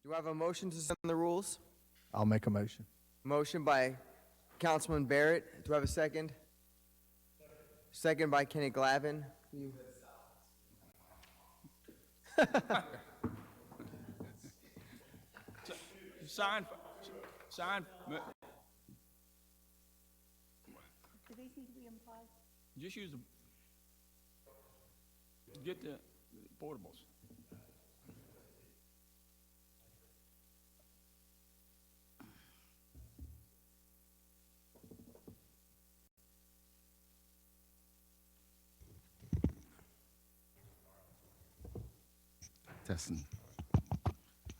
Do I have a motion to suspend the rules? I'll make a motion. Motion by Councilman Barrett. Do I have a second? Second by Kenny Glavin. Sign. Do these need to be implied? Just use the, get the portables. Testing.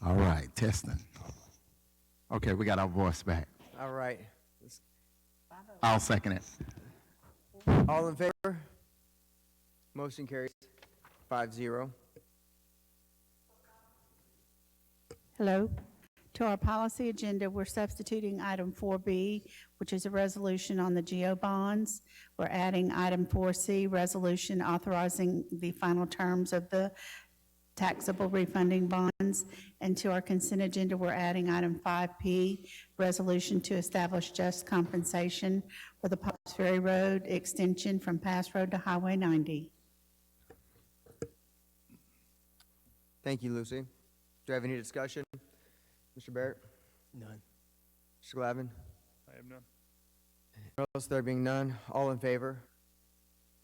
All right, testing. Okay, we got our voice back. All right. I'll second it. All in favor? Motion carries 5-0. Hello. To our policy agenda, we're substituting item 4B, which is a resolution on the GO bonds. We're adding item 4C, resolution authorizing the final terms of the taxable refunding bonds. And to our consent agenda, we're adding item 5P, resolution to establish just compensation for the Pops Ferry Road extension from Pass Road to Highway 90. Thank you, Lucy. Do I have any discussion? Mr. Barrett? None. Mr. Glavin? I have none. Else there being none, all in favor?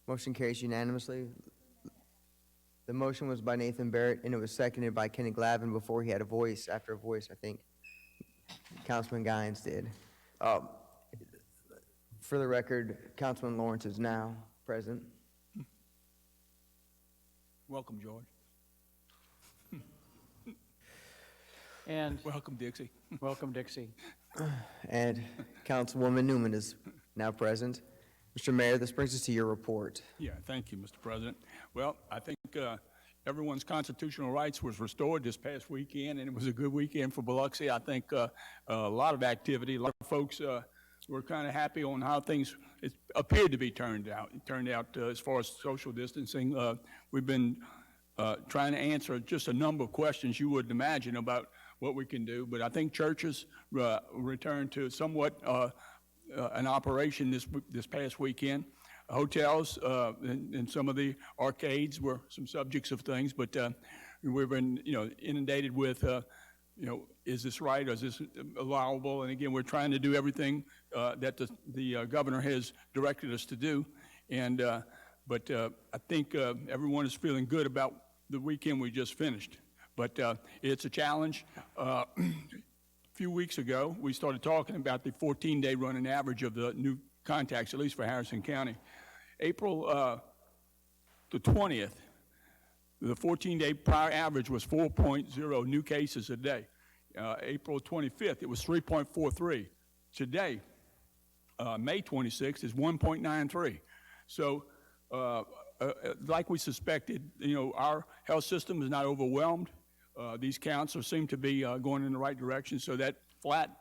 Motion carries unanimously. The motion was by Nathan Barrett, and it was seconded by Kenny Glavin before he had a voice. After a voice, I think Councilman Guines did. For the record, Councilman Lawrence is now present. Welcome, George. And Welcome, Dixie. welcome, Dixie. And Councilwoman Newman is now present. Mr. Mayor, this brings us to your report. Yeah, thank you, Mr. President. Well, I think everyone's constitutional rights was restored this past weekend, and it was a good weekend for Biloxi. I think a lot of activity, a lot of folks were kind of happy on how things appeared to be turned out. It turned out as far as social distancing, we've been trying to answer just a number of questions you wouldn't imagine about what we can do, but I think churches returned to somewhat an operation this past weekend. Hotels and some of the arcades were some subjects of things, but we've been, inundated with, is this right or is this allowable? And again, we're trying to do everything that the governor has directed us to do. And but I think everyone is feeling good about the weekend we just finished. But it's a challenge. A few weeks ago, we started talking about the 14-day running average of the new contacts, at least for Harrison County. April the 20th, the 14-day prior average was 4.0 new cases a day. April 25th, it was 3.43. Today, May 26th, is 1.93. So, like we suspected, our health system is not overwhelmed. These counts seem to be going in the right direction, so that flat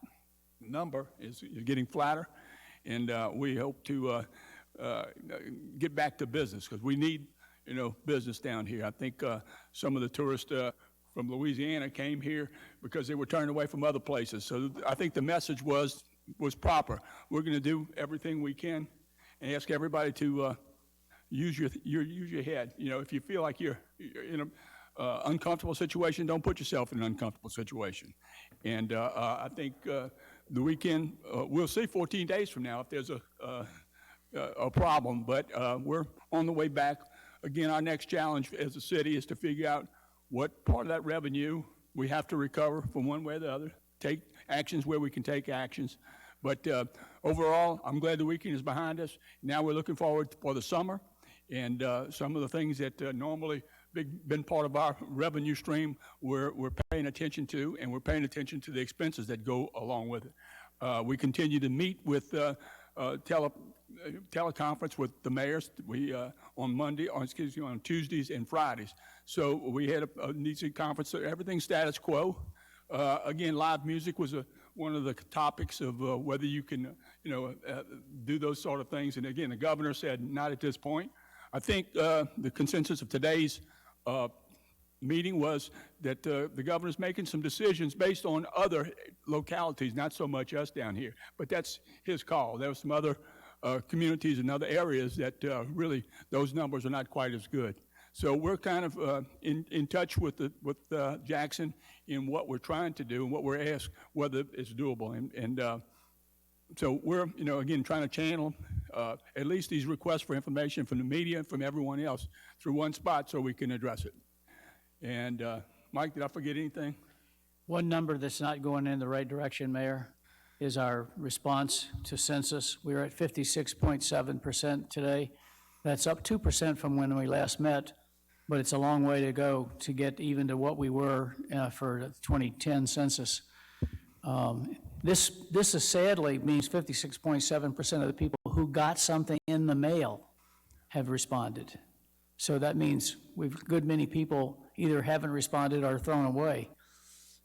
number is getting flatter, and we hope to get back to business because we need, business down here. I think some of the tourists from Louisiana came here because they were turned away from other places. So I think the message was proper. We're going to do everything we can and ask everybody to use your head. If you feel like you're in an uncomfortable situation, don't put yourself in an uncomfortable situation. And I think the weekend, we'll see 14 days from now if there's a problem, but we're on the way back. Again, our next challenge as a city is to figure out what part of that revenue we have to recover from one way or the other, take actions where we can take actions. But overall, I'm glad the weekend is behind us. Now we're looking forward for the summer, and some of the things that normally been part of our revenue stream we're paying attention to, and we're paying attention to the expenses that go along with it. We continue to meet with teleconference with the mayors. We on Tuesdays and Fridays. So we had a decent conference. Everything's status quo. Again, live music was one of the topics of whether you can, do those sort of things. And again, the governor said not at this point. I think the consensus of today's meeting was that the governor's making some decisions based on other localities, not so much us down here. But that's his call. There were some other communities in other areas that really those numbers are not quite as good. So we're kind of in touch with Jackson in what we're trying to do and what we're asked whether it's doable. So we're, again, trying to channel at least these requests for information from the media and from everyone else through one spot so we can address it. And Mike, did I forget anything? One number that's not going in the right direction, Mayor, is our response to census. We're at 56.7% today. That's up 2% from when we last met, but it's a long way to go to get even to what we were for the 2010 census. This is sadly means 56.7% of the people who got something in the mail have responded. So that means we've a good many people either haven't responded or thrown away.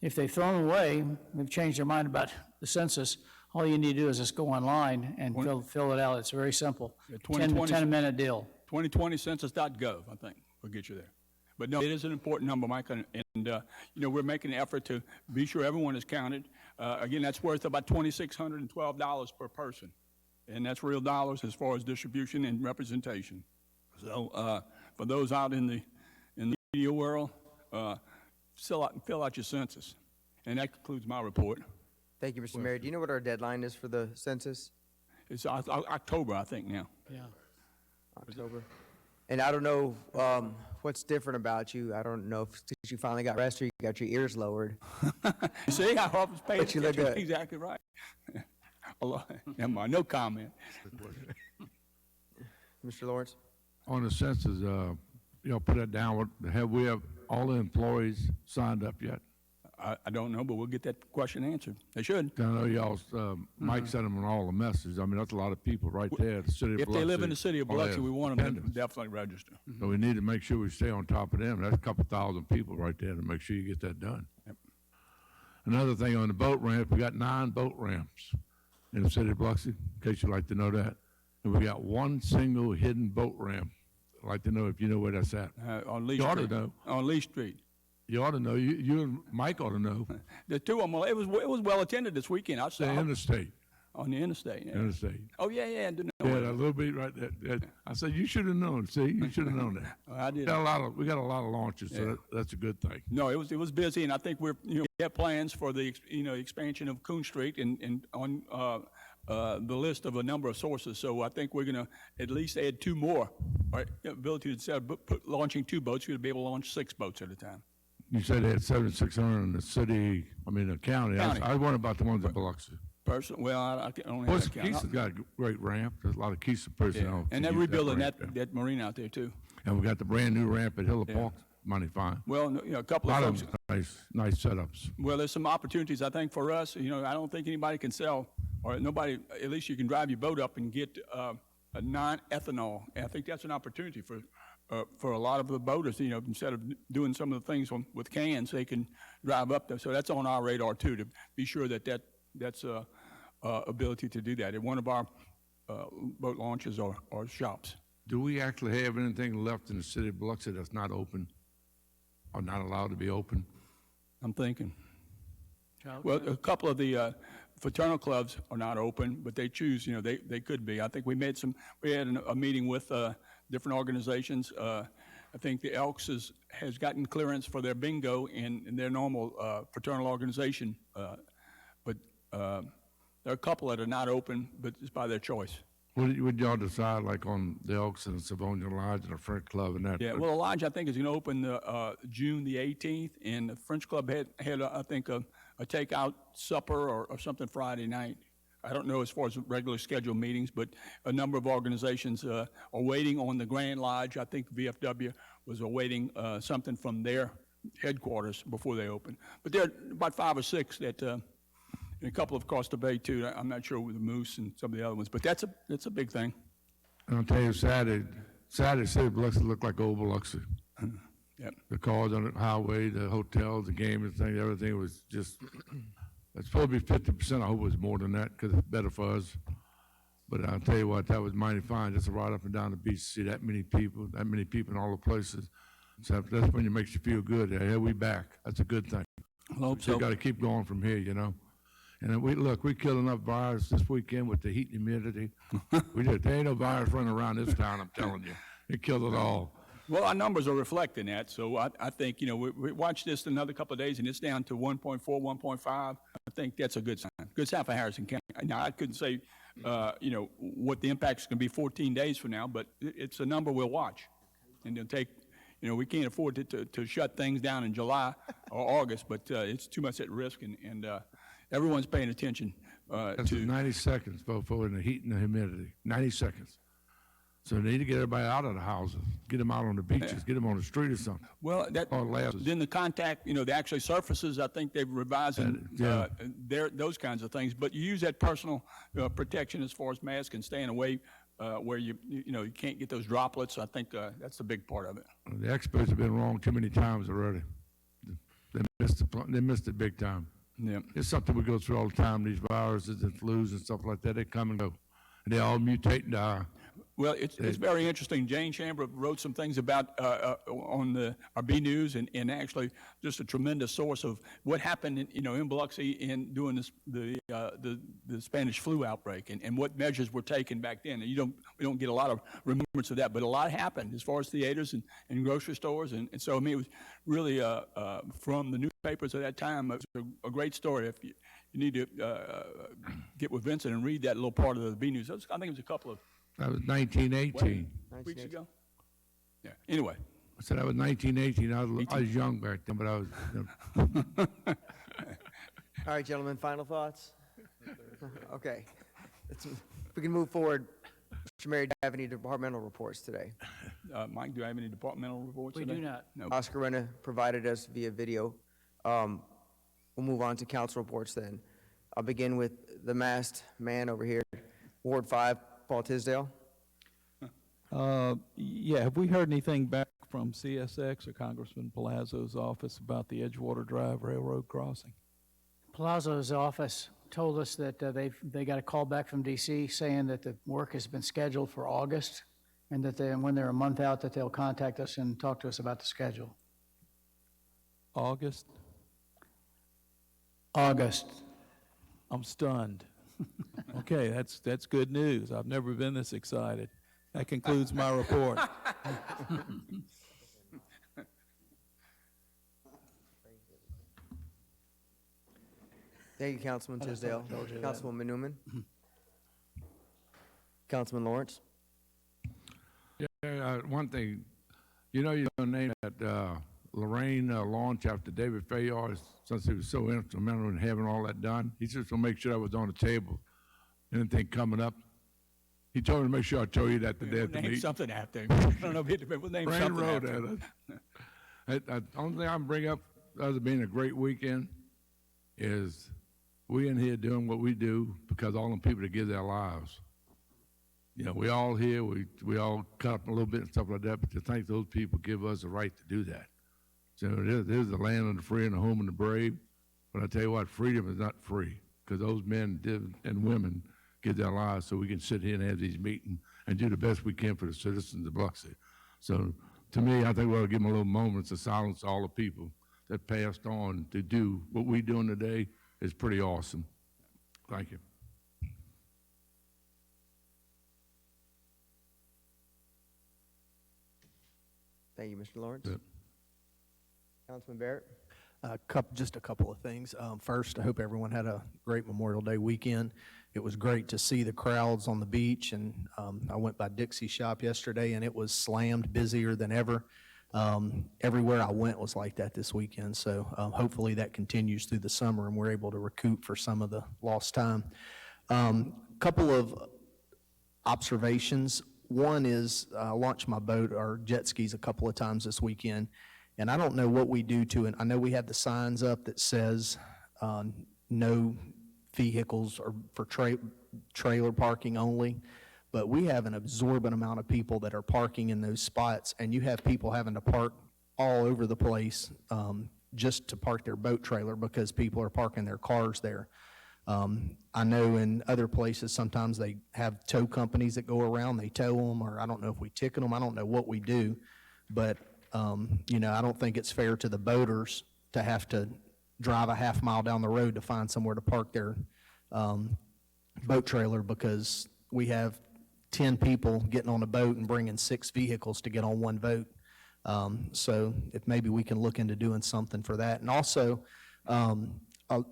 If they've thrown away, they've changed their mind about the census, all you need to do is just go online and fill it out. It's very simple. Yeah, 10-minute deal. 2020 census.gov, I think, will get you there. But no, it is an important number, Mike, and we're making an effort to be sure everyone is counted. Again, that's worth about $2,612 per person, and that's real dollars as far as distribution and representation. So for those out in the media world, fill out your census, and that concludes my report. Thank you, Mr. Mayor. Do you know what our deadline is for the census? It's October, I think, now. Yeah. October. And I don't know what's different about you. I don't know if since you finally got rest or you got your ears lowered. You see, I always pay But you look attention. good. Exactly right. Never mind, no comment. Mr. Lawrence? On the census, put that down. Have we all the employees signed up yet? I don't know, but we'll get that question answered. They should. I know y'all, Mike sent them on all the messages. I mean, that's a lot of people right there, the city of If Biloxi. they live in the city of all Biloxi, their we want them to dependents. definitely register. So we need to make sure we stay on top of them. That's a couple thousand people right there to make sure you get that done. Yep. Another thing on the boat ramp, we got 9 boat ramps in the city of Biloxi, in case you'd like to know that. And we got one single hidden boat ramp. I'd like to know if you know where that's at. On Lee You ought to Street. know. On Lee Street. You ought to know. You and Mike ought to know. The two of them, it was well attended this weekend. I saw The interstate. on the interstate. Yeah. Interstate. Oh, yeah, I didn't know. Yeah, that little bit right there. I said, you should have known. See, you should have known that. I did. We got a lot of launches, so that's a good thing. No, it was busy, and I think we have plans for the expansion of Coon Street and on the list of a number of sources. So I think we're going to at least add 2 more. Right, ability to instead of launching 2 boats, you're going to be able to launch 6 boats at a time. You said they had 7,600 in the city, the county. County. I was wondering about the ones in Biloxi. Well, I don't Well, have that count. Keith's got a great ramp. There's a lot of Keith's personnel. And to they're use rebuilding ramp there. that marina out there too. And we got the brand new ramp at Hill Park. Money fine. Well, a couple A of lot folks. of nice setups. Well, there's some opportunities, I think, for us. I don't think anybody can sell, or nobody, at least you can drive your boat up and get a non-ethanol. And I think that's an opportunity for a lot of the boaters, instead of doing some of the things with cans, they can drive up there. So that's on our radar, too, to be sure that's ability to do that at one of our boat launches or shops. Do we actually have anything left in the city of Biloxi that's not open or not allowed to be open? I'm thinking. Child Well, care. a couple of the fraternal clubs are not open, but they choose, they could be. I think we had a meeting with different organizations. I think the Elks has gotten clearance for their bingo in their normal fraternal organization. But there are a couple that are not open, but it's by their choice. Would y'all decide, like on the Elks and the Savonia Lodge and the French Club and that? Yeah, well, the lodge, I think, is going to open June the 18th, and the French Club had I think, a takeout supper or something Friday night. I don't know as far as regular scheduled meetings, but a number of organizations are waiting on the Grand Lodge. I think VFW was awaiting something from their headquarters before they open. But there are about 5 or 6 that, and a couple of across the bay, too. I'm not sure with the Moose and some of the other ones, but that's a big thing. And I'll tell you, Saturday, city of Biloxi looked like old Biloxi. Yep. The cars on the highway, the hotels, the gaming thing, everything was just, it's supposed to be 50%. I hope it was more than that because it's better for us. But I'll tell you what, that was mighty fine. Just to ride up and down the beach, see that many people in all the places. So that's when it makes you feel good. Yeah, we back. That's a good thing. I hope So so. you got to keep going from here, you know. And then we killed enough virus this weekend with the heat and humidity. There ain't no virus running around this town, I'm telling you. It killed it all. Well, our numbers are reflecting that, so I think, we watch this another couple of days, and it's down to 1.4, 1.5. I think that's a good sign. Good sign for Harrison County. Now, I couldn't say, what the impact's going to be 14 days from now, but it's a number we'll watch. And it'll take, we can't afford to shut things down in July or August, but it's too much at risk, and everyone's paying attention That's to. 90 seconds, for in the heat and the humidity. 90 seconds. So they need to get everybody out of the houses, get them out on the beaches, get them on the street or something. Well, Or labs. then the contact, the actually surfaces, I think they've revised Yeah. those kinds of things. But you use that personal protection as far as masks and staying away where you can't get those droplets. I think that's the big part of it. The experts have been wrong too many times already. They missed it big time. Yeah. It's something we go through all the time, these viruses and flus and stuff like that. They come and go. And they all mutate and die. Well, it's very interesting. Jane Chamber wrote some things about on our B News, and actually just a tremendous source of what happened in Biloxi in doing the Spanish flu outbreak, and what measures were taken back then. And we don't get a lot of remembrance of that, but a lot happened as far as theaters and grocery stores, and so it was really from the newspapers at that time. It was a great story. If you need to get with Vincent and read that little part of the B News. I think it was a couple of That was 1918. weeks ago. Yeah. Anyway. I said that was 1918. I was young back then, but I was. All right, gentlemen, final thoughts? Okay. We can move forward. Mr. Mayor, do you have any departmental reports today? Mike, do I have any departmental reports We today? do not. No. Oscar Renna provided us via video. We'll move on to council reports then. I'll begin with the masked man over here, Ward 5, Paul Tisdale. Yeah, have we heard anything back from CSX or Congressman Palazzo's office about the Edgewater Drive Railroad crossing? Palazzo's office told us that they got a call back from DC saying that the work has been scheduled for August, and that when they're a month out, that they'll contact us and talk to us about the schedule. August? August. I'm stunned. Okay, that's good news. I've never been this excited. That concludes my report. Thank you, Councilman Tisdale. Councilwoman Newman. Councilman Lawrence. Yeah, one thing, you're going to name that Lorraine launch after David Fayard, since he was so instrumental in having all that done. He's just going to make sure that was on the table. Anything coming up? He told me to make sure I told you that today at the Name meeting. something after him. I don't know if we'll name Rain something Road after him. The only thing I can bring up, other than being a great weekend, is we in here doing what we do because all them people that give their lives. We all here, we all cut up a little bit and stuff like that, but to think those people give us the right to do that. So there's the land of the free and the home of the brave, but I tell you what, freedom is not free because those men and women give their lives so we can sit here and have these meetings and do the best we can for the citizens of Biloxi. So to me, I think we ought to give them a little moments of silence to all the people that passed on to do what we're doing today is pretty awesome. Thank you. Thank you, Mr. Lawrence. Yep. Councilman Barrett. Just a couple of things. First, I hope everyone had a great Memorial Day weekend. It was great to see the crowds on the beach, and I went by Dixie Shop yesterday, and it was slammed, busier than ever. Everywhere I went was like that this weekend, so hopefully that continues through the summer, and we're able to recoup for some of the lost time. Couple of observations. One is I launched my boat or jet skis a couple of times this weekend, and I don't know what we do to it. I know we have the signs up that says no vehicles or for trailer parking only, but we have an absorbent amount of people that are parking in those spots, and you have people having to park all over the place just to park their boat trailer because people are parking their cars there. I know in other places sometimes they have tow companies that go around, they tow them, or I don't know if we ticket them, I don't know what we do, but I don't think it's fair to the boaters to have to drive a half mile down the road to find somewhere to park their boat trailer, because we have 10 people getting on a boat and bringing 6 vehicles to get on one boat. So if maybe we can look into doing something for that. And also,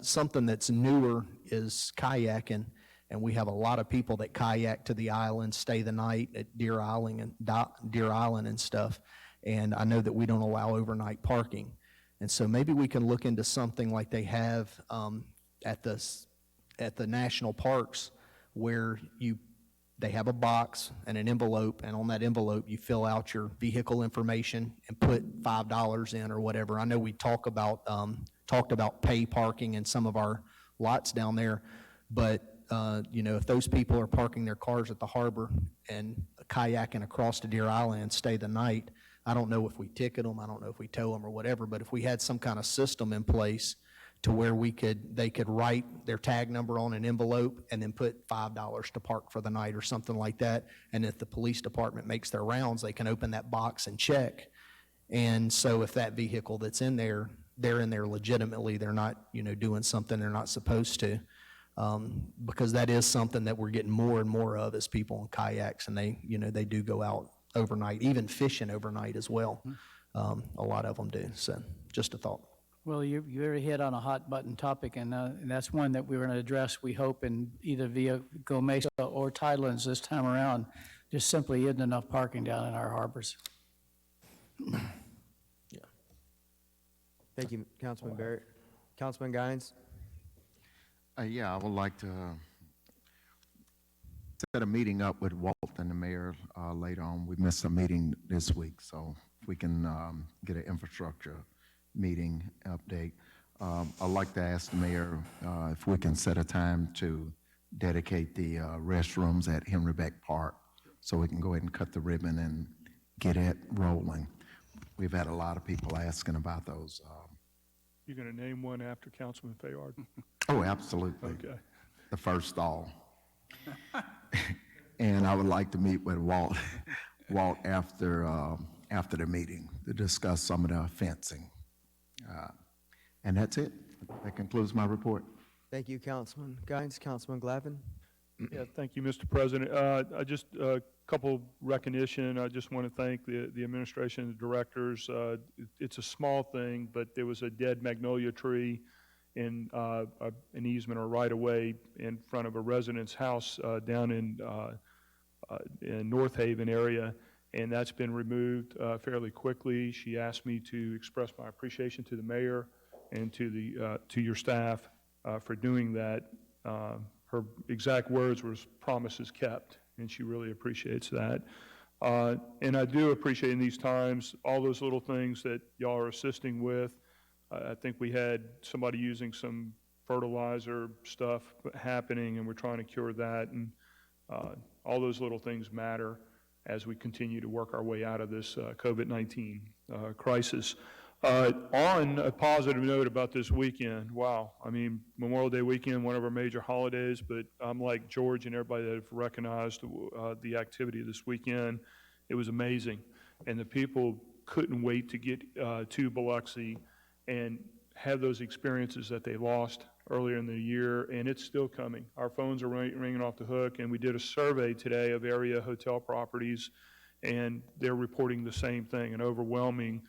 something that's newer is kayaking, and we have a lot of people that kayak to the island, stay the night at Deer Island and stuff. And I know that we don't allow overnight parking. And so maybe we can look into something like they have at the national parks, where they have a box and an envelope, and on that envelope you fill out your vehicle information and put $5 in or whatever. I know we talked about pay parking in some of our lots down there, but if those people are parking their cars at the harbor and kayaking across to Deer Island and stay the night, I don't know if we ticket them, I don't know if we tow them or whatever, but if we had some kind of system in place to where they could write their tag number on an envelope and then put $5 to park for the night or something like that. And if the police department makes their rounds, they can open that box and check. And so if that vehicle that's in there, they're in there legitimately, they're not, doing something they're not supposed to. Because that is something that we're getting more and more of as people in kayaks, and they do go out overnight, even fishing overnight as well. A lot of them do. So just a thought. Well, you already hit on a hot button topic, and that's one that we're going to address, we hope, in either via Go Mesa or Tidelands this time around. Just simply isn't enough parking down in our harbors. Thank you, Councilman Barrett. Councilman Guines? Yeah, I would like to set a meeting up with Walt and the mayor later on. We missed a meeting this week, so if we can get an infrastructure meeting update. I'd like to ask the mayor if we can set a time to dedicate the restrooms at Henry Beck Park, so we can go ahead and cut the ribbon and get it rolling. We've had a lot of people asking about those. You're going to name one after Councilman Fayard? Oh, absolutely. Okay. The first stall. And I would like to meet with Walt after the meeting to discuss some of the fencing. And that's it. That concludes my report. Thank you, Councilman Guines. Councilman Glavin? Yeah, thank you, Mr. President. I just a couple recognition. I just want to thank the administration and the directors. It's a small thing, but there was a dead magnolia tree in an easement or right of way in front of a resident's house down in North Haven area, and that's been removed fairly quickly. She asked me to express my appreciation to the mayor and to your staff for doing that. Her exact words was "promises kept," and she really appreciates that. And I do appreciate in these times all those little things that y'all are assisting with. I think we had somebody using some fertilizer stuff happening, and we're trying to cure that. And all those little things matter as we continue to work our way out of this COVID-19 crisis. On a positive note about this weekend, wow, I mean, Memorial Day weekend, one of our major holidays, but I'm like George and everybody that have recognized the activity this weekend. It was amazing, and the people couldn't wait to get to Biloxi and have those experiences that they lost earlier in the year, and it's still coming. Our phones are ringing off the hook, and we did a survey today of area hotel properties, and they're reporting the same thing, an overwhelming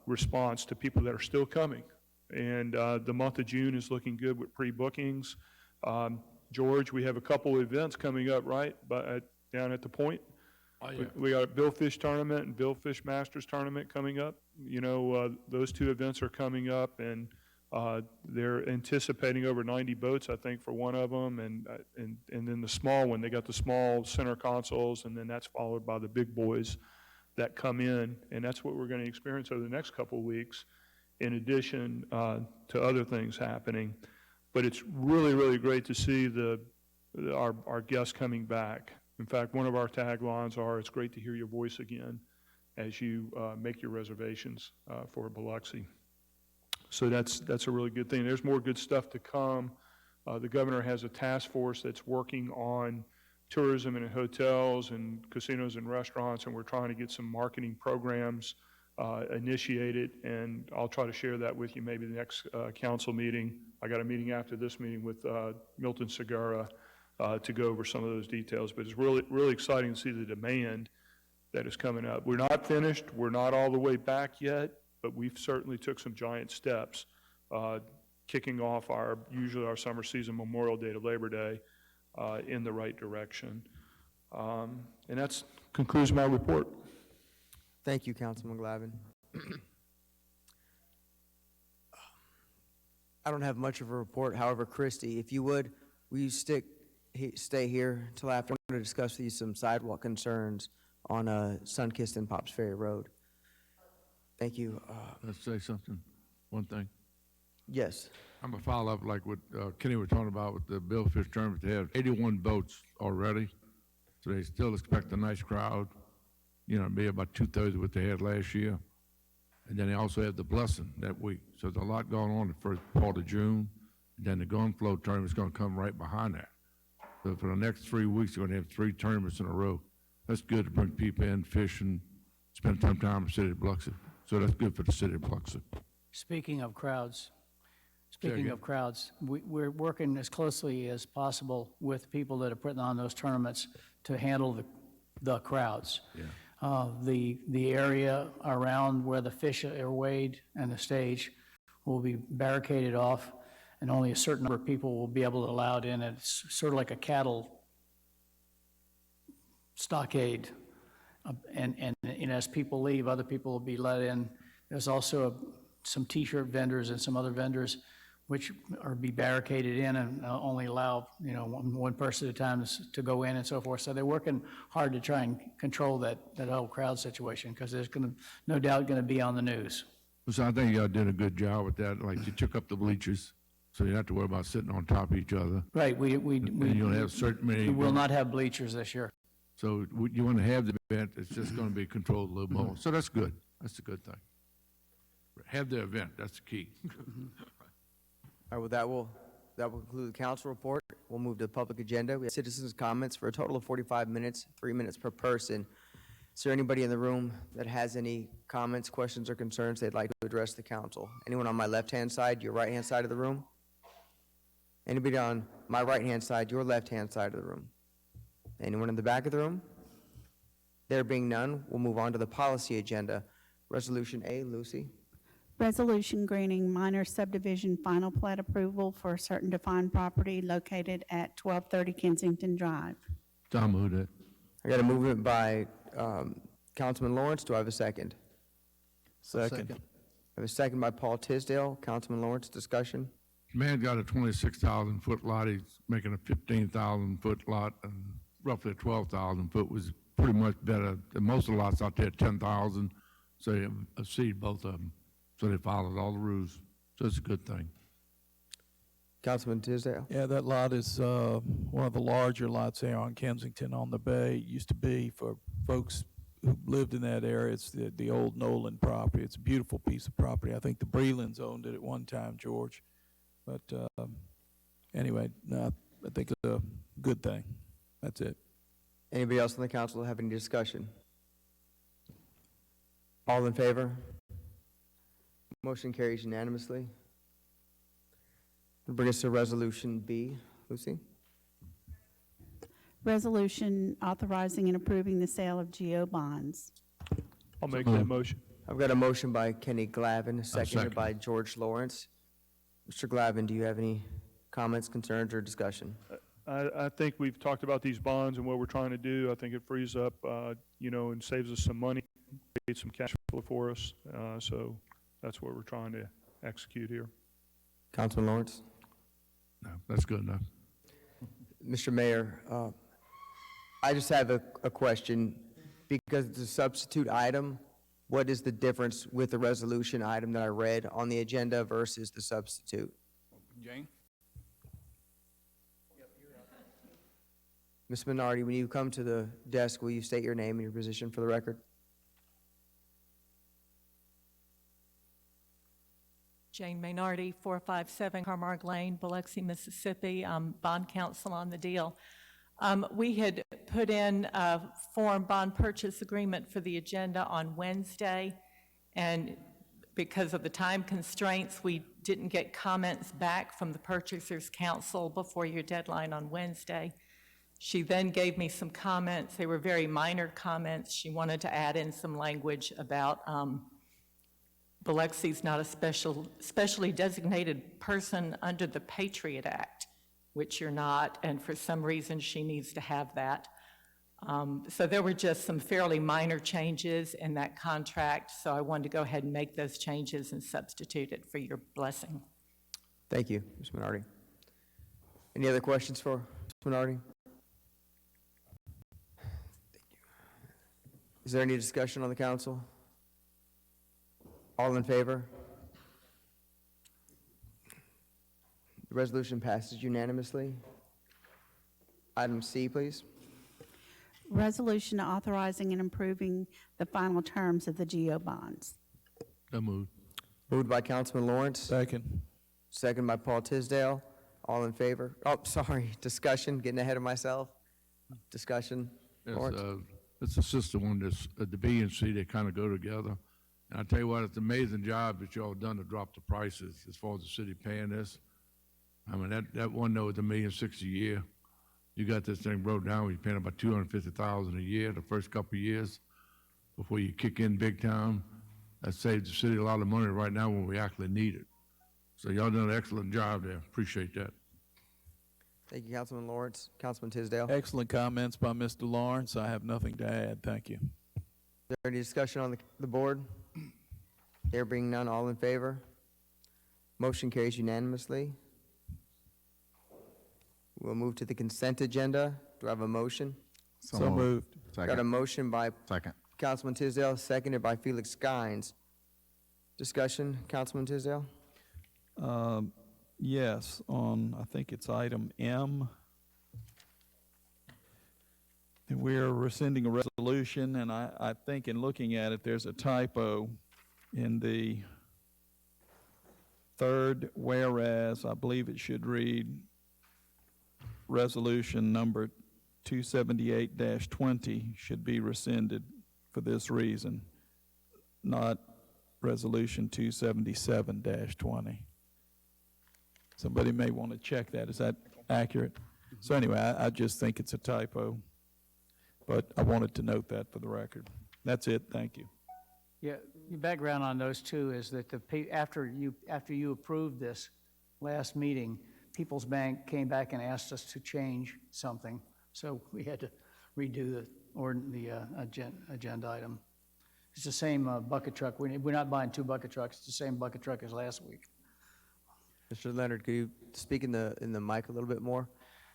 response to people that are still coming. And the month of June is looking good with pre-bookings. George, we have a couple of events coming up, right, down at the Point? Oh, yeah. We got a Billfish Tournament and Billfish Masters Tournament coming up. You know, those two events are coming up, and they're anticipating over 90 boats, I think, for one of them, and then the small one, they got the small center consoles, and then that's followed by the big boys that come in, and that's what we're going to experience over the next couple of weeks, in addition to other things happening. But it's really, really great to see our guests coming back. In fact, one of our taglines are, "It's great to hear your voice again," as you make your reservations for Biloxi. So that's a really good thing. There's more good stuff to come. The governor has a task force that's working on tourism and hotels and casinos and restaurants, and we're trying to get some marketing programs initiated, and I'll try to share that with you maybe the next council meeting. I got a meeting after this meeting with Milton Segura to go over some of those details, but it's really exciting to see the demand that is coming up. We're not finished, we're not all the way back yet, but we've certainly took some giant steps, kicking off usually our summer season, Memorial Day to Labor Day, in the right direction. And that concludes my report. Thank you, Councilman Glavin. I don't have much of a report. However, Christie, if you would, will you stay here till after? I want to discuss with you some sidewalk concerns on Sunkist and Pops Ferry Road. Thank you. Let's say something, one thing. Yes. I'm gonna follow up like what Kenny was talking about with the Billfish tournament. They have 81 boats already, so they still expect a nice crowd. You know, be about 2/3 of what they had last year. And then they also have the blessing that week. So there's a lot going on the first part of June. And then the gun flow tournament's gonna come right behind that. So for the next 3 weeks, you're gonna have 3 tournaments in a row. That's good to bring people in, fish, and spend some time in the city of Biloxi. So that's good for the city of Biloxi. Speaking of crowds, again. we're working as closely as possible with people that are putting on those tournaments to handle the crowds. Yeah. The area around where the fish are weighed and the stage will be barricaded off, and only a certain number of people will be able to allow it in. It's sort of like a cattle stockade. And as people leave, other people will be let in. There's also some T-shirt vendors and some other vendors which are be barricaded in and only allow, one person at a time to go in and so forth. So they're working hard to try and control that whole crowd situation, because there's no doubt going to be on the news. So I think y'all did a good job with that. Like you took up the bleachers, so you don't have to worry about sitting on top of each other. Right, And you'll have certain many. we will not have bleachers this year. So you want to have the event, it's just going to be controlled a little more. So that's good. That's a good thing. Have the event, that's the key. All right, well, that will conclude the council report. We'll move to the public agenda. We have citizens' comments for a total of 45 minutes, 3 minutes per person. Is there anybody in the room that has any comments, questions, or concerns they'd like to address the council? Anyone on my left-hand side, your right-hand side of the room? Anybody on my right-hand side, your left-hand side of the room? Anyone in the back of the room? There being none, we'll move on to the policy agenda. Resolution A, Lucy. Resolution granting minor subdivision final plat approval for a certain defined property located at 1230 Kensington Drive. Tom, who did? I got a movement by Councilman Lawrence. Do I have a second? Second. I have a second by Paul Tisdale. Councilman Lawrence, discussion? Man got a 26,000-foot lot. He's making a 15,000-foot lot, and roughly a 12,000-foot was pretty much better than most of the lots out there, 10,000. So you exceed both of them. So they followed all the rules. So it's a good thing. Councilman Tisdale? Yeah, that lot is one of the larger lots there on Kensington on the bay. It used to be, for folks who lived in that area, it's the old Nolan property. It's a beautiful piece of property. I think the Brelands owned it at one time, George. But anyway, no, I think it's a good thing. That's it. Anybody else on the council have any discussion? All in favor? Motion carries unanimously. Bring us to Resolution B, Lucy. Resolution authorizing and approving the sale of GO bonds. I'll make that motion. I've got a motion by Kenny Glavin, seconded second. by George Lawrence. Mr. Glavin, do you have any comments, concerns, or discussion? I think we've talked about these bonds and what we're trying to do. I think it frees up, and saves us some money, creates some cash flow for us. So that's what we're trying to execute here. Councilman Lawrence? No, that's good enough. Mr. Mayor, I just have a question. Because it's a substitute item, what is the difference with the resolution item that I read on the agenda versus the substitute? Jane? Ms. Minardi, when you come to the desk, will you state your name and your position for the record? Jane Maynardi, 457 Carmarg Lane, Biloxi, Mississippi. I'm bond counsel on the deal. We had put in a form bond purchase agreement for the agenda on Wednesday, And because of the time constraints, we didn't get comments back from the Purchasers Council before your deadline on Wednesday. She then gave me some comments. They were very minor comments. She wanted to add in some language about Biloxi's not a specially designated person under the Patriot Act, which you're not, and for some reason she needs to have that. So there were just some fairly minor changes in that contract, so I wanted to go ahead and make those changes and substitute it for your blessing. Thank you, Ms. Minardi. Any other questions for Ms. Minardi? Is there any discussion on the council? All in favor? The resolution passes unanimously. Item C, please. Resolution authorizing and improving the final terms of the GO bonds. So moved. Moved by Councilman Lawrence, Second. second by Paul Tisdale. All in favor? Oh, sorry, discussion, getting ahead of myself. Discussion. Lawrence? It's a system on this, the B and C, they kind of go together. And I tell you what, it's an amazing job that y'all done to drop the prices as far as the city paying this. I mean, that one note, the $1.6 million a year, you got this thing broke down, you're paying about $250,000 a year the first couple of years before you kick in big time. That saves the city a lot of money right now when we actually need it. So y'all done an excellent job there. Appreciate that. Thank you, Councilman Lawrence. Councilman Tisdale. Is Excellent comments by Mr. Lawrence. I have nothing to add. Thank you. there any discussion on the board? There being none, all in favor? Motion carries unanimously. We'll move to the consent agenda. Do I have a motion? So moved. Got a Second. motion by Second. Councilman Tisdale, seconded by Felix Skynes. Discussion, Councilman Tisdale? Yes, on, I think it's item M. And we're rescinding a resolution, and I think in looking at it, there's a typo in the third whereas. I believe it should read resolution number 278-20 should be rescinded for this reason, not resolution 277-20. Somebody may want to check that. Is that accurate? So anyway, I just think it's a typo, but I wanted to note that for the record. That's it. Thank you. Yeah, your background on those two is that after you approved this last meeting, People's Bank came back and asked us to change something, so we had to redo the agenda item. It's the same bucket truck. We're not buying two bucket trucks. It's the same bucket truck as last week. Mr. Leonard, could you speak in the mic a little bit more?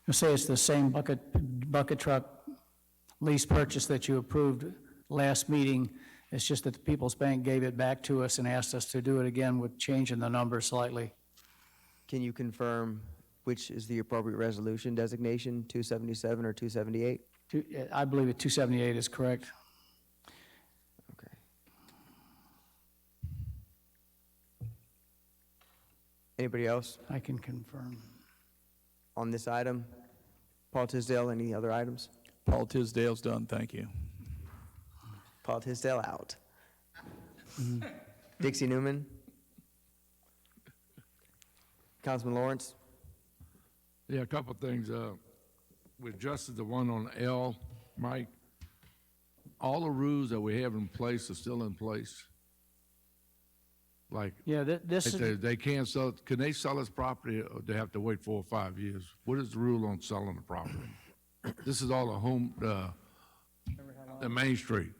I'll say it's the same bucket truck lease purchase that you approved last meeting. It's just that the People's Bank gave it back to us and asked us to do it again with changing the number slightly. Can you confirm which is the appropriate resolution designation, 277 or 278? I believe it 278 is correct. Okay. Anybody else I can confirm. on this item? Paul Tisdale, any other items? Paul Tisdale's done. Thank you. Paul Tisdale out. Dixie Newman? Councilman Lawrence? Yeah, a couple of things. We adjusted the one on L, Mike. All the rules that we have in place are still in place. Like, Yeah, this is, they can't sell it. Can they sell this property or they have to wait 4 or 5 years? What is the rule on selling the property? This is all the Main Street.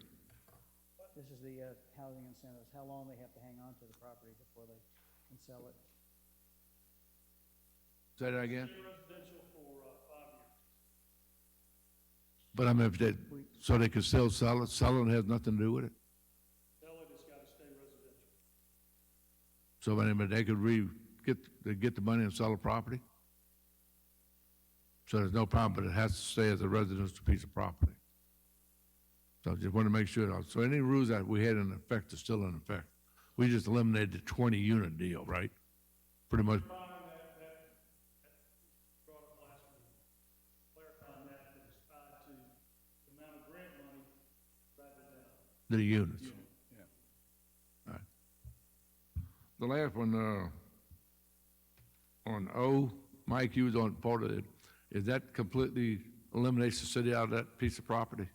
this is the housing incentives, how long they have to hang on to the property before they can sell it. Say that again? But I mean, so they can still sell it? Selling has nothing to do with it? So anyway, they could get the money and sell the property? So there's no problem, but it has to stay as a residential piece of property. So I just want to make sure. So any rules that we had in effect are still in effect. We just eliminated the 20-unit deal, right? Pretty much. The units. The last one, on O, Mike, you was on part of it. Is that completely eliminates the city out of that piece of property?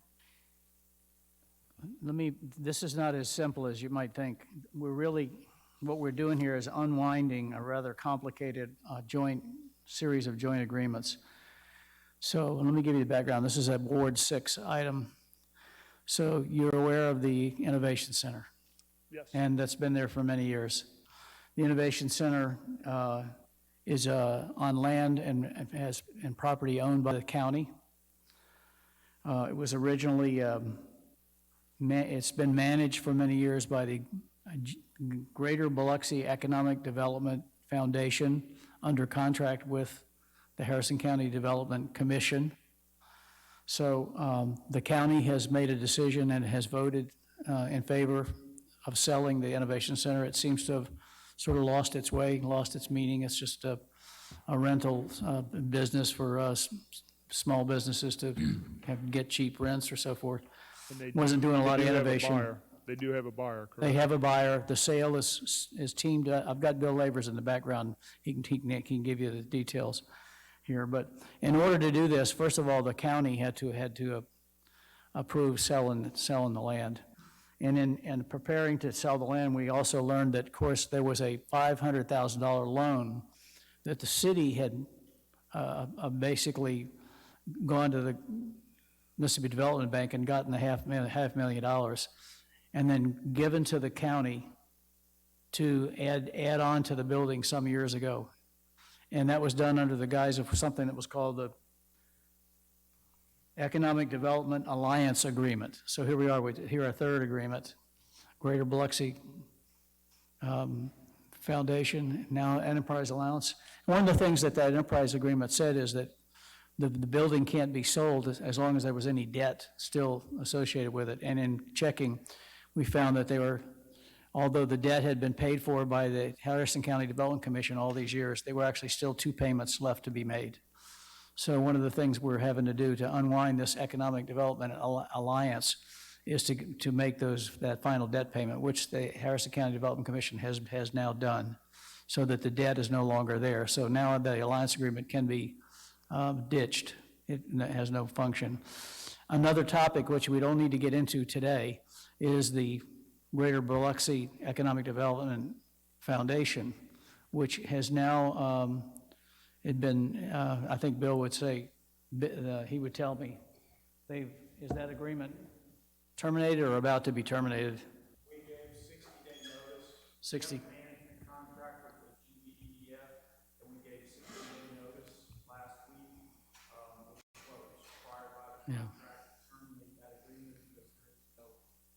This is not as simple as you might think. What we're doing here is unwinding a rather complicated series of joint agreements. So let me give you the background. This is a Ward 6 item. So you're aware of the Innovation Center, Yes. and that's been there for many years. The Innovation Center is on land and property owned by the county. It was originally, it's been managed for many years by the Greater Biloxi Economic Development Foundation under contract with the Harrison County Development Commission. So the county has made a decision and has voted in favor of selling the Innovation Center. It seems to have sort of lost its way, lost its meaning. It's just a rental business for small businesses to get cheap rents or so forth. And they Wasn't doing a lot of have a innovation. buyer. They do have a buyer, correct? They have a buyer. The sale is teamed. I've got Bill Lavers in the background. He can give you the details here. But in order to do this, first of all, the county had to approve selling the land. And in preparing to sell the land, we also learned that, of course, there was a $500,000 loan that the city had basically gone to the Mississippi Development Bank and gotten $500,000, and then given to the county to add on to the building some years ago. And that was done under the guise of something that was called the Economic Development Alliance Agreement. So here we are, here our third agreement, Greater Biloxi Foundation, now Enterprise Alliance. One of the things that Enterprise Agreement said is that the building can't be sold as long as there was any debt still associated with it. And in checking, we found that although the debt had been paid for by the Harrison County Development Commission all these years, there were actually still 2 payments left to be made. So one of the things we're having to do to unwind this Economic Development Alliance is to make that final debt payment, which the Harrison County Development Commission has now done, so that the debt is no longer there. So now the alliance agreement can be ditched. It has no function. Another topic which we don't need to get into today is the Greater Biloxi Economic Development Foundation, which has now I think Bill would say, he would tell me, is that agreement terminated or about to be terminated? We gave 60-day notice. 60. Management contract with the GBEDF, and we gave 60-day notice last week, which was required by the contract to terminate that agreement because there is no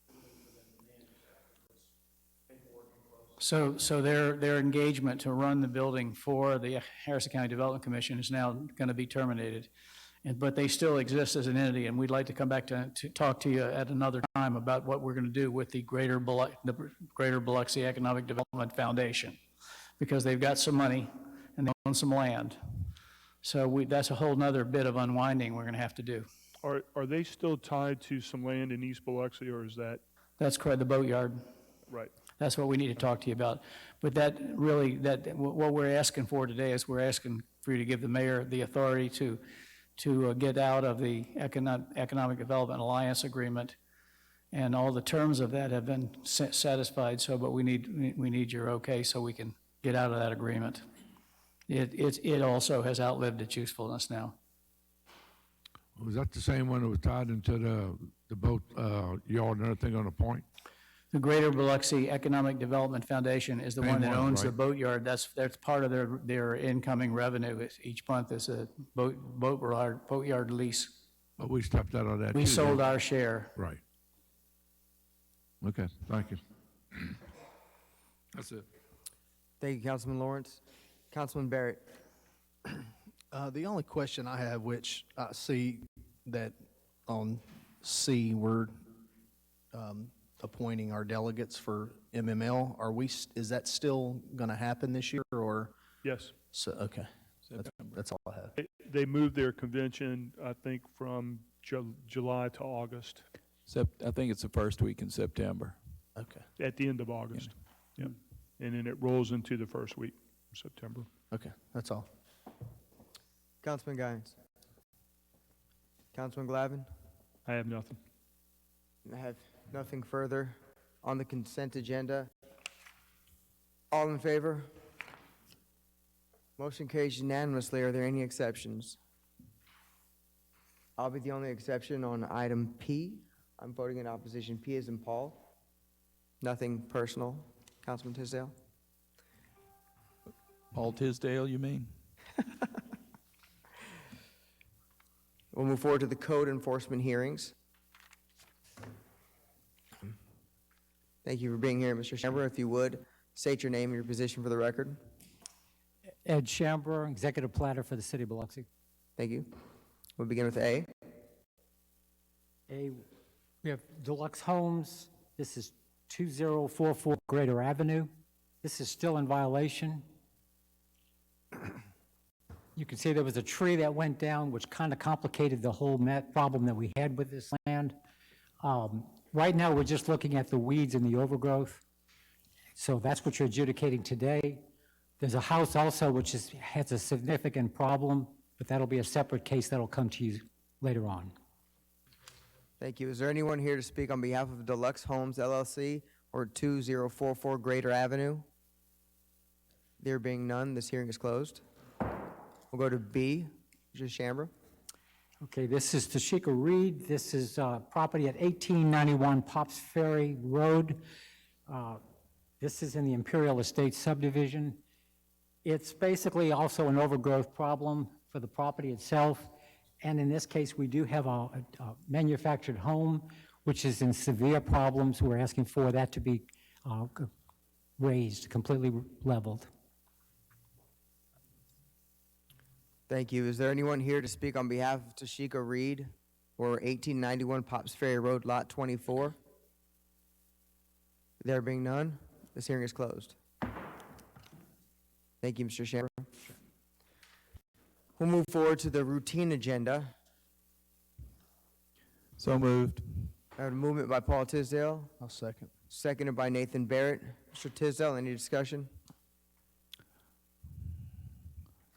ability for them to manage that because paperwork and close. So their engagement to run the building for the Harrison County Development Commission is now going to be terminated. But they still exist as an entity, and we'd like to come back to talk to you at another time about what we're going to do with the Greater Biloxi Economic Development Foundation, because they've got some money and they own some land. So that's a whole nother bit of unwinding we're going to have to do. Are they still tied to some land in East Biloxi, or is that, That's correct, the boatyard. right? That's what we need to talk to you about. But what we're asking for today is we're asking for you to give the mayor the authority to get out of the Economic Development Alliance Agreement, and all the terms of that have been satisfied. But we need your okay so we can get out of that agreement. It also has outlived its usefulness now. Was that the same one that was tied into the boat yard and everything on the point? The Greater Biloxi Economic Development Foundation is the one that owns the right? boatyard. That's part of their incoming revenue. Each month is a boatyard lease. But we stepped out of that. We too, sold though. our share. Right. Okay, thank you. That's it. Thank you, Councilman Lawrence. Councilman Barrett. The only question I have, which I see that on C, we're appointing our delegates for MML. Is that still going to happen this year, or? Yes. So, okay, that's all I have. They moved their convention, I think, from July to August, I think it's the first week in September. Okay. at the end of August. Yep. and then it rolls into the first week of September. Okay, that's all. Councilman Guines. Councilman Glavin. I have nothing. I have nothing further on the consent agenda. All in favor? Motion carries unanimously. Are there any exceptions? I'll be the only exception on item P. I'm voting in opposition. P is in Paul. Nothing personal. Councilman Tisdale? Paul Tisdale, you mean? We'll move forward to the code enforcement hearings. Thank you for being here, Mr. Chamber. If you would, state your name and your position for the record. Ed Shambrer, Executive Platter for the City of Biloxi. Thank you. We'll begin with A. We have Deluxe Homes. This is 2044 Greater Avenue. This is still in violation. You can see there was a tree that went down, which kind of complicated the whole problem that we had with this land. Right now, we're just looking at the weeds and the overgrowth. So that's what you're adjudicating today. There's a house also which has a significant problem, but that'll be a separate case that'll come to you later on. Thank you. Is there anyone here to speak on behalf of Deluxe Homes LLC or 2044 Greater Avenue? There being none, this hearing is closed. We'll go to B, Mr. Shambrer. Okay, this is Tashika Reed. This is property at 1891 Pops Ferry Road. This is in the Imperial Estates subdivision. It's basically also an overgrowth problem for the property itself. And in this case, we do have a manufactured home, which is in severe problems. We're asking for that to be raised, completely leveled. Thank you. Is there anyone here to speak on behalf of Tashika Reed or 1891 Pops Ferry Road, Lot 24? There being none, this hearing is closed. Thank you, Mr. Shambrer. We'll move forward to the routine agenda. So moved. I have a movement by Paul Tisdale, I'll second. seconded by Nathan Barrett. Mr. Tisdale, any discussion?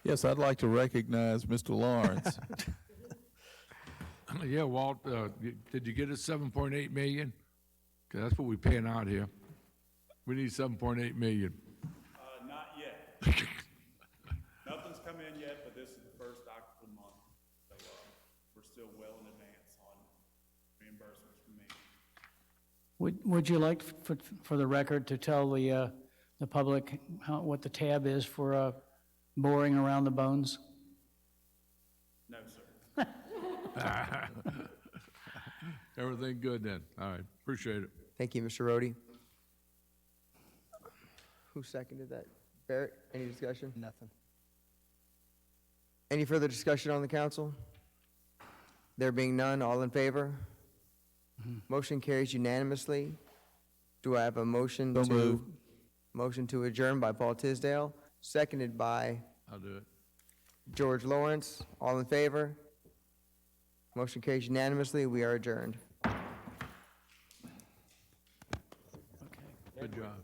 Yes, I'd like to recognize Mr. Lawrence. Yeah, Walt, did you get us 7.8 million? 'Cause that's what we're paying out here. We need 7.8 million. Not yet. Nothing's come in yet, but this is the first October month. So we're still well in advance on reimbursements from me. Would you like, for the record, to tell the public what the tab is for boring around the bones? No, sir. Everything good then? All right, appreciate it. Thank you, Mr. Rhodey. Who seconded that? Barrett, any discussion? Nothing. Any further discussion on the council? There being none, all in favor? Motion carries unanimously. Do I have a motion So moved. motion to adjourn by Paul Tisdale, seconded by I'll do it. George Lawrence? All in favor? Motion carries unanimously. We are adjourned. Good job.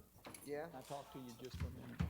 Yeah? I talked to you just for a minute.